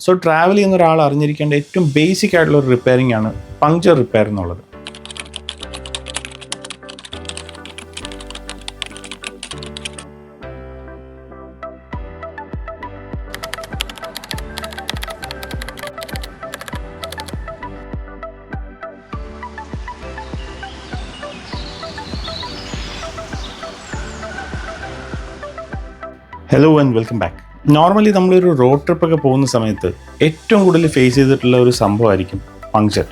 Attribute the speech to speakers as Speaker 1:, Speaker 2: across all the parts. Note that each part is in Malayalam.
Speaker 1: സോ ട്രാവൽ ചെയ്യുന്ന ഒരാൾ അറിഞ്ഞിരിക്കേണ്ട ഏറ്റവും ബേസിക് ആയിട്ടുള്ള ഒരു റിപ്പയറിംഗ് ആണ് പങ്ക്ചർ റിപ്പയർ എന്നുള്ളത്. Hello and welcome back. Normally നമ്മളൊരു റോഡ് ട്രിപ്പൊക്കെ പോകുന്ന സമയത്ത് ഏറ്റവും കൂടുതൽ ഫേസ് ചെയ്തിട്ടുള്ള ഒരു സംഭവമായിരിക്കും പങ്ക്ചർ.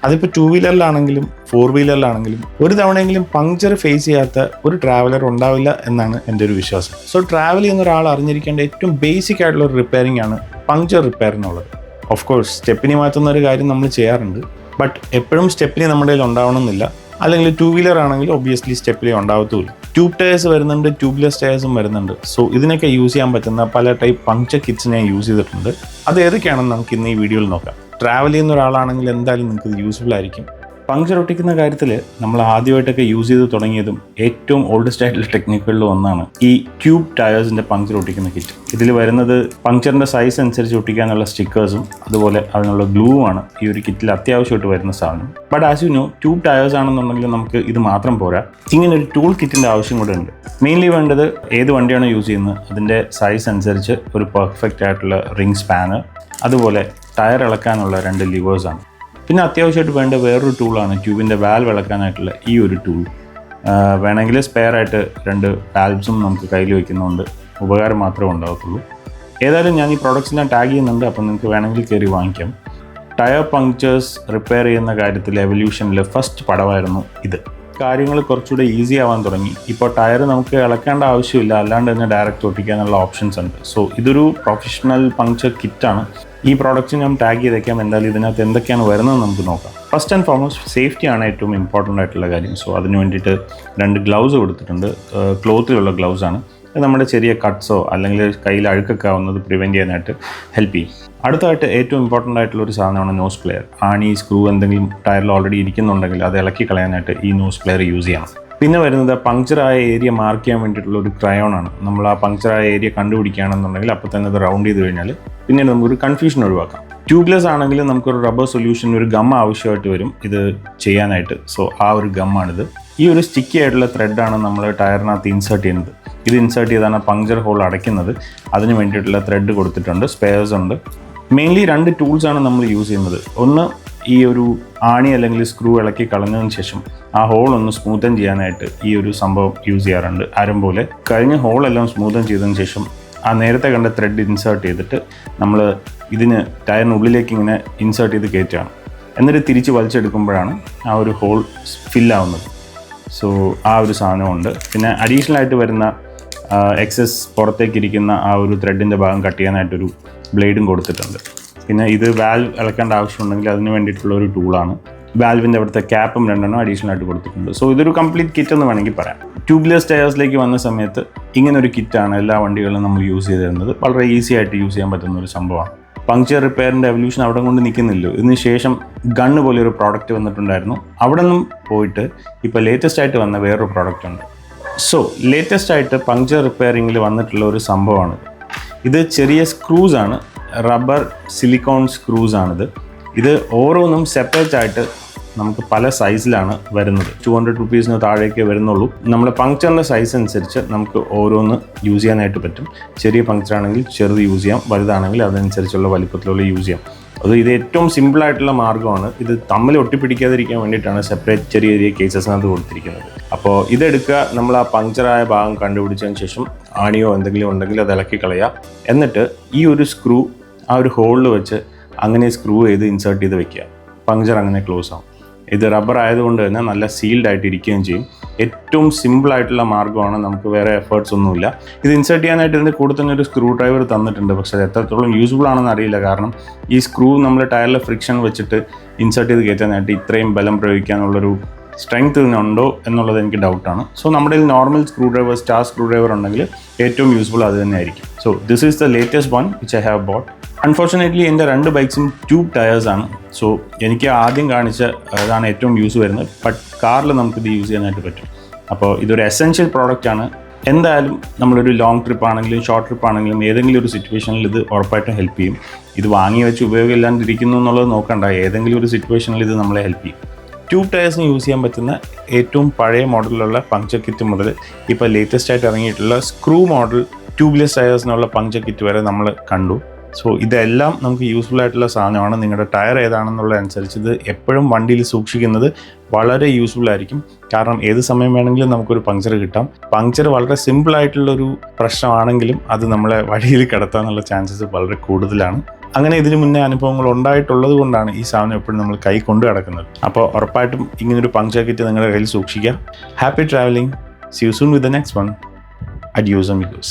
Speaker 1: അതിപ്പോൾ 2 വീലറിലാണെങ്കിലും 4 വീലറിലാണെങ്കിലും ഒരു തവണയെങ്കിലും പങ്ക്ചർ ഫേസ് ചെയ്യാത്ത ഒരു ട്രാവലർ ഉണ്ടാവില്ല എന്നാണ് എൻ്റെ ഒരു വിശ്വാസം. സോ ട്രാവൽ ചെയ്യുന്ന ഒരാൾ അറിഞ്ഞിരിക്കേണ്ട ഏറ്റവും ബേസിക് ആയിട്ടുള്ള ഒരു റിപ്പയറിംഗ് ആണ് പങ്ക്ചർ റിപ്പയർ എന്നുള്ളത്. ഓഫ് കോഴ്സ് സ്റ്റെപ്പിനി മാറ്റുന്ന ഒരു കാര്യം നമ്മൾ ചെയ്യാറുണ്ട്, ബട്ട് എപ്പോഴും സ്റ്റെപ്പിനി നമ്മുടെ കയ്യിൽ ഉണ്ടാവണമെന്നില്ല. അല്ലെങ്കിൽ 2 വീലർ ആണെങ്കിൽ ഒബ്വിയസ്ലി സ്റ്റെപ്പിലേ ഉണ്ടാവത്തുമില്ല. ട്യൂബ് ടയേഴ്സ് വരുന്നുണ്ട്, ട്യൂബ്ലെസ് ടയേഴ്സും വരുന്നുണ്ട്. സോ ഇതിനൊക്കെ യൂസ് ചെയ്യാൻ പറ്റുന്ന പല ടൈപ്പ് പങ്ക്ചർ കിറ്റ്സ് ഞാൻ യൂസ് ചെയ്തിട്ടുണ്ട്. അത് ഏതൊക്കെയാണെന്ന് നമുക്ക് ഇന്ന് ഈ വീഡിയോയിൽ നോക്കാം. ട്രാവൽ ചെയ്യുന്ന ഒരാളാണെങ്കിൽ എന്തായാലും നിങ്ങൾക്ക് ഇത് യൂസ്ഫുൾ ആയിരിക്കും. പങ്ക്ചർ ഒട്ടിക്കുന്ന കാര്യത്തിൽ നമ്മൾ ആദ്യമായിട്ടൊക്കെ യൂസ് ചെയ്ത് തുടങ്ങിയതും ഏറ്റവും ഓൾഡസ്റ്റ് ആയിട്ടുള്ള ടെക്നിക്കുകളിൽ ഒന്നാണ് ഈ ട്യൂബ് ടയേഴ്സിൻ്റെ പങ്ക്ചർ ഒട്ടിക്കുന്ന കിറ്റ്. ഇതിൽ വരുന്നത് പങ്ക്ചറിൻ്റെ സൈസ് അനുസരിച്ച് ഒട്ടിക്കാനുള്ള സ്റ്റിക്കേഴ്സും അതുപോലെ അതിനുള്ള ഗ്ലൂവുമാണ് ഈ ഒരു കിറ്റിൽ അത്യാവശ്യമായിട്ട് വരുന്ന സാധനം. But as you know, tube tyres ആണെന്നുണ്ടെങ്കിൽ നമുക്ക് ഇത് മാത്രം പോരാ, ഇങ്ങനെ ഒരു ടൂൾ കിറ്റിൻ്റെ ആവശ്യം കൂടെ ഉണ്ട്. മെയിൻലി വേണ്ടത് ഏത് വണ്ടിയാണോ യൂസ് ചെയ്യുന്നത് അതിൻ്റെ സൈസ് അനുസരിച്ച് ഒരു പെർഫെക്റ്റ് ആയിട്ടുള്ള റിംഗ് സ്പാനർ, അതുപോലെ ടയർ ഇളക്കാനുള്ള 2 ലിവേഴ്സാണ്. പിന്നെ അത്യാവശ്യമായിട്ട് വേണ്ട വേറൊരു ടൂളാണ് ട്യൂബിൻ്റെ വാൽവ് ഇളക്കാനായിട്ടുള്ള ഈ ഒരു ടൂൾ. വേണമെങ്കിൽ സ്പെയർ ആയിട്ട് 2 വാൽവ്സും നമുക്ക് കയ്യിൽ വയ്ക്കുന്നതുകൊണ്ട് ഉപകാരം മാത്രമേ ഉണ്ടാകത്തുള്ളൂ. ഏതായാലും ഞാൻ ഈ പ്രോഡക്റ്റ്സിനെ ടാഗ് ചെയ്യുന്നുണ്ട്, അപ്പം നിങ്ങൾക്ക് വേണമെങ്കിൽ കയറി വാങ്ങിക്കാം. ടയർ പങ്ക്ചേഴ്സ് റിപ്പയർ ചെയ്യുന്ന കാര്യത്തിൽ എവല്യൂഷനിൽ ഫസ്റ്റ് പടമായിരുന്നു ഇത്. കാര്യങ്ങൾ കുറച്ചുകൂടെ ഈസി ആവാൻ തുടങ്ങി. ഇപ്പോൾ ടയർ നമുക്ക് ഇളക്കേണ്ട ആവശ്യമില്ല, അല്ലാണ്ട് തന്നെ ഡയറക്റ്റ് ഒട്ടിക്കാനുള്ള ഓപ്ഷൻസ് ഉണ്ട്. സോ ഇതൊരു പ്രൊഫഷണൽ പങ്ക്ചർ കിറ്റാണ്. ഈ പ്രോഡക്റ്റ് ഞാൻ ടാഗ് ചെയ്തേക്കാം. എന്തായാലും ഇതിനകത്ത് എന്തൊക്കെയാണ് വരുന്നതെന്ന് നമുക്ക് നോക്കാം. ഫസ്റ്റ് ആൻഡ് ഫോർമോസ്റ്റ് സേഫ്റ്റിയാണ് ഏറ്റവും ഇമ്പോർട്ടൻ്റ് ആയിട്ടുള്ള കാര്യം. സോ അതിന് വേണ്ടിയിട്ട് 2 ഗ്ലൗസ് കൊടുത്തിട്ടുണ്ട്. ക്ലോത്തിലുള്ള ഗ്ലൗസാണ്. നമ്മുടെ ചെറിയ കട്ട്സോ അല്ലെങ്കിൽ കയ്യിൽ അഴുക്കൊക്കെ ആവുന്നത് പ്രിവെൻറ്റ് ചെയ്യാനായിട്ട് ഹെൽപ്പ് ചെയ്യും. അടുത്തായിട്ട് ഏറ്റവും ഇമ്പോർട്ടൻ്റ് ആയിട്ടുള്ള ഒരു സാധനമാണ് നോസ് പ്ലെയർ. ആണി, സ്ക്രൂ എന്തെങ്കിലും ടയറിൽ ഓൾറെഡി ഇരിക്കുന്നുണ്ടെങ്കിൽ അത് ഇളക്കി കളയാനായിട്ട് ഈ നോസ് പ്ലെയർ യൂസ് ചെയ്യണം. പിന്നെ വരുന്നത് പങ്ക്ചറായ ഏരിയ മാർക്ക് ചെയ്യാൻ വേണ്ടിയിട്ടുള്ള ഒരു ക്രയോണാണ്. നമ്മൾ ആ പങ്ക്ചറായ ഏരിയ കണ്ടുപിടിക്കുകയാണെന്നുണ്ടെങ്കിൽ അപ്പോൾ തന്നെ അത് റൗണ്ട് ചെയ്ത് കഴിഞ്ഞാൽ പിന്നീട് നമുക്കൊരു കൺഫ്യൂഷൻ ഒഴിവാക്കാം. ട്യൂബ്ലെസ് ആണെങ്കിൽ നമുക്കൊരു റബ്ബർ സൊല്യൂഷൻ, ഒരു ഗം ആവശ്യമായിട്ട് വരും ഇത് ചെയ്യാനായിട്ട്. സോ ആ ഒരു ഗമ്മാണിത്. ഈ ഒരു സ്റ്റിക്കി ആയിട്ടുള്ള ത്രെഡാണ് നമ്മൾ ടയറിനകത്ത് ഇൻസേർട്ട് ചെയ്യുന്നത്. ഇത് ഇൻസേർട്ട് ചെയ്താണ് പങ്ക്ചർ ഹോൾ അടയ്ക്കുന്നത്. അതിന് വേണ്ടിയിട്ടുള്ള ത്രെഡ് കൊടുത്തിട്ടുണ്ട്, സ്പെയർസ് ഉണ്ട്. മെയിൻലി 2 ടൂൾസാണ് നമ്മൾ യൂസ് ചെയ്യുന്നത്. ഒന്ന് ഈ ഒരു ആണി അല്ലെങ്കിൽ സ്ക്രൂ ഇളക്കി കളഞ്ഞതിന് ശേഷം ആ ഹോൾ ഒന്ന് സ്മൂത്തൻ ചെയ്യാനായിട്ട് ഈ ഒരു സംഭവം യൂസ് ചെയ്യാറുണ്ട്. ആരം പോലെ കഴിഞ്ഞ ഹോളെല്ലാം സ്മൂത്തൻ ചെയ്തതിന് ശേഷം ആ നേരത്തെ കണ്ട ത്രെഡ് ഇൻസേർട്ട് ചെയ്തിട്ട് നമ്മൾ ഇതിന് ടയറിനുള്ളിലേക്ക് ഇങ്ങനെ ഇൻസേർട്ട് ചെയ്ത് കയറ്റുകയാണ്. എന്നിട്ട് തിരിച്ച് വലിച്ചെടുക്കുമ്പോഴാണ് ആ ഒരു ഹോൾ ഫില്ലാവുന്നത്. സോ ആ ഒരു സാധനമുണ്ട്. പിന്നെ അഡീഷണൽ ആയിട്ട് വരുന്ന എക്സസ് പുറത്തേക്കിരിക്കുന്ന ആ ഒരു ത്രെഡിൻ്റെ ഭാഗം കട്ട് ചെയ്യാനായിട്ടൊരു ബ്ലേഡും കൊടുത്തിട്ടുണ്ട്. പിന്നെ ഇത് വാൽവ് ഇളക്കേണ്ട ആവശ്യമുണ്ടെങ്കിൽ അതിന് വേണ്ടിയിട്ടുള്ള ഒരു ടൂളാണ്. വാൽവിൻ്റെ അവിടുത്തെ ക്യാപ്പും 2 അഡീഷണൽ ആയിട്ട് കൊടുത്തിട്ടുണ്ട്. സോ ഇതൊരു കംപ്ലീറ്റ് കിറ്റ് എന്ന് വേണമെങ്കിൽ പറയാം. ട്യൂബ്ലെസ് ടയേഴ്സിലേക്ക് വന്ന സമയത്ത് ഇങ്ങനൊരു കിറ്റാണ് എല്ലാ വണ്ടികളിലും നമ്മൾ യൂസ് ചെയ്തിരുന്നത്. വളരെ ഈസി ആയിട്ട് യൂസ് ചെയ്യാൻ പറ്റുന്ന ഒരു സംഭവമാണ്. പങ്ക്ചർ റിപ്പയറിൻ്റെ എവല്യൂഷൻ അവിടെ കൊണ്ട് നിൽക്കുന്നില്ലോ. ഇതിന് ശേഷം ഗണ്ണ് പോലെ ഒരു പ്രോഡക്റ്റ് വന്നിട്ടുണ്ടായിരുന്നു. അവിടെ നിന്നും പോയിട്ട് ഇപ്പോൾ ലേറ്റസ്റ്റ് ആയിട്ട് വന്ന വേറൊരു പ്രോഡക്റ്റ് ഉണ്ട്. സോ ലേറ്റസ്റ്റ് ആയിട്ട് പങ്ക്ചർ റിപ്പയറിങ്ങിൽ വന്നിട്ടുള്ള ഒരു സംഭവമാണ് ഇത്. ചെറിയ സ്ക്രൂസ് ആണ്, റബ്ബർ സിലിക്കോൺ സ്ക്രൂസ് ആണിത്. ഇത് ഓരോന്നും സെപ്പറേറ്റ് ആയിട്ട് നമുക്ക് പല സൈസിലാണ് വരുന്നത്. 200 റുപ്പീസിന് താഴേക്ക് വരുന്നുള്ളൂ. നമ്മുടെ പങ്ക്ചറിൻ്റെ സൈസ് അനുസരിച്ച് നമുക്ക് ഓരോന്ന് യൂസ് ചെയ്യാനായിട്ട് പറ്റും. ചെറിയ പങ്ക്ചർ ആണെങ്കിൽ ചെറുത് യൂസ് ചെയ്യാം, വലുതാണെങ്കിൽ അതനുസരിച്ചുള്ള വലിപ്പത്തിലുള്ള യൂസ് ചെയ്യാം. ഇത് ഏറ്റവും സിമ്പിളായിട്ടുള്ള മാർഗ്ഗമാണ്. ഇത് തമ്മിൽ ഒട്ടിപ്പിടിക്കാതിരിക്കാൻ വേണ്ടിയിട്ടാണ് സെപ്പറേറ്റ് ചെറിയ ചെറിയ കേസസിനകത്ത് കൊടുത്തിരിക്കുന്നത്. അപ്പോൾ ഇതെടുക്കുക, നമ്മൾ ആ പങ്ക്ചറായ ഭാഗം കണ്ടുപിടിച്ചതിന് ശേഷം ആണിയോ എന്തെങ്കിലും ഉണ്ടെങ്കിൽ അത് ഇളക്കി കളയുക. എന്നിട്ട് ഈ ഒരു സ്ക്രൂ ആ ഒരു ഹോളിൽ വെച്ച് അങ്ങനെ സ്ക്രൂ ചെയ്ത് ഇൻസേർട്ട് ചെയ്ത് വെക്കുക. പങ്ക്ചർ അങ്ങനെ ക്ലോസ് ആവും. ഇത് റബ്ബർ ആയതുകൊണ്ട് തന്നെ നല്ല സീൽഡ് ആയിട്ട് ഇരിക്കുകയും ചെയ്യും. ഏറ്റവും സിമ്പിളായിട്ടുള്ള മാർഗ്ഗമാണ്, നമുക്ക് വേറെ എഫേർട്സ് ഒന്നുമില്ല. ഇത് ഇൻസേർട്ട് ചെയ്യാനായിട്ട് ഇതിൻ്റെ കൂടെ തന്നെ ഒരു സ്ക്രൂ ഡ്രൈവർ തന്നിട്ടുണ്ട്. പക്ഷേ അത് എത്രത്തോളം യൂസ്ഫുൾ ആണെന്ന് അറിയില്ല. കാരണം ഈ സ്ക്രൂ നമ്മൾ ടയറിലെ ഫ്രിക്ഷൻ വെച്ചിട്ട് ഇൻസേർട്ട് ചെയ്ത് കയറ്റാനായിട്ട് ഇത്രയും ബലം പ്രയോഗിക്കാനുള്ളൊരു സ്ട്രെങ്ത് ഇതിനുണ്ടോ എന്നുള്ളത് എനിക്ക് ഡൗട്ടാണ്. സോ നമ്മുടെ normal screw driver, star screw driver ഉണ്ടെങ്കിൽ ഏറ്റവും യൂസ്ഫുൾ അത് തന്നെ ആയിരിക്കും. So this is the latest one which I have bought. Unfortunately എൻ്റെ 2 ബൈക്സും ട്യൂബ് ടയേഴ്സാണ്. സോ എനിക്ക് ആദ്യം കാണിച്ച അതാണ് ഏറ്റവും യൂസ് വരുന്നത്. ബട്ട് കാറിൽ നമുക്കിത് യൂസ് ചെയ്യാനായിട്ട് പറ്റും. അപ്പോൾ ഇതൊരു എസെൻഷ്യൽ പ്രോഡക്റ്റാണ് എന്തായാലും നമ്മളൊരു ലോങ് ട്രിപ്പ് ആണെങ്കിലും ഷോർട്ട് ട്രിപ്പ് ആണെങ്കിലും ഏതെങ്കിലും ഒരു സിറ്റുവേഷനിൽ ഇത് ഉറപ്പായിട്ടും ഹെൽപ്പ് ചെയ്യും. ഇത് വാങ്ങി വെച്ച് ഉപയോഗമില്ലാണ്ടിരിക്കുന്നു എന്നുള്ളത് നോക്കണ്ട, ഏതെങ്കിലും ഒരു സിറ്റുവേഷനിൽ ഇത് നമ്മളെ ഹെൽപ്പ് ചെയ്യും. ട്യൂബ് ടയേഴ്സിന് യൂസ് ചെയ്യാൻ പറ്റുന്ന ഏറ്റവും പഴയ മോഡലിലുള്ള പങ്ക്ചർ കിറ്റ് മുതൽ ഇപ്പോൾ ലേറ്റസ്റ്റ് ആയിട്ട് ഇറങ്ങിയിട്ടുള്ള സ്ക്രൂ മോഡൽ ട്യൂബ്ലെസ് ടയേഴ്സിനുള്ള പങ്ക്ചർ കിറ്റ് വരെ നമ്മൾ കണ്ടു. സോ ഇതെല്ലാം നമുക്ക് യൂസ്ഫുൾ ആയിട്ടുള്ള സാധനമാണ്. നിങ്ങളുടെ ടയർ ഏതാണെന്നുള്ളതനുസരിച്ച് ഇത് എപ്പോഴും വണ്ടിയിൽ സൂക്ഷിക്കുന്നത് വളരെ യൂസ്ഫുൾ ആയിരിക്കും. കാരണം ഏത് സമയം വേണമെങ്കിലും നമുക്കൊരു പങ്ക്ചർ കിട്ടാം. പങ്ക്ചർ വളരെ സിമ്പിൾ ആയിട്ടുള്ളൊരു പ്രശ്നമാണെങ്കിലും അത് നമ്മളെ വഴിയിൽ കിടത്താനുള്ള ചാൻസസ് വളരെ കൂടുതലാണ്. അങ്ങനെ ഇതിന് മുന്നേ അനുഭവങ്ങൾ ഉണ്ടായിട്ടുള്ളത് കൊണ്ടാണ് ഈ സാധനം എപ്പോഴും നമ്മൾ കൈ കൊണ്ടു കിടക്കുന്നത്. അപ്പോൾ ഉറപ്പായിട്ടും ഇങ്ങനൊരു പങ്ക്ചർ കിറ്റ് നിങ്ങളുടെ കയ്യിൽ സൂക്ഷിക്കുക. Happy travelling. See you soon with the next one. Adios amigos.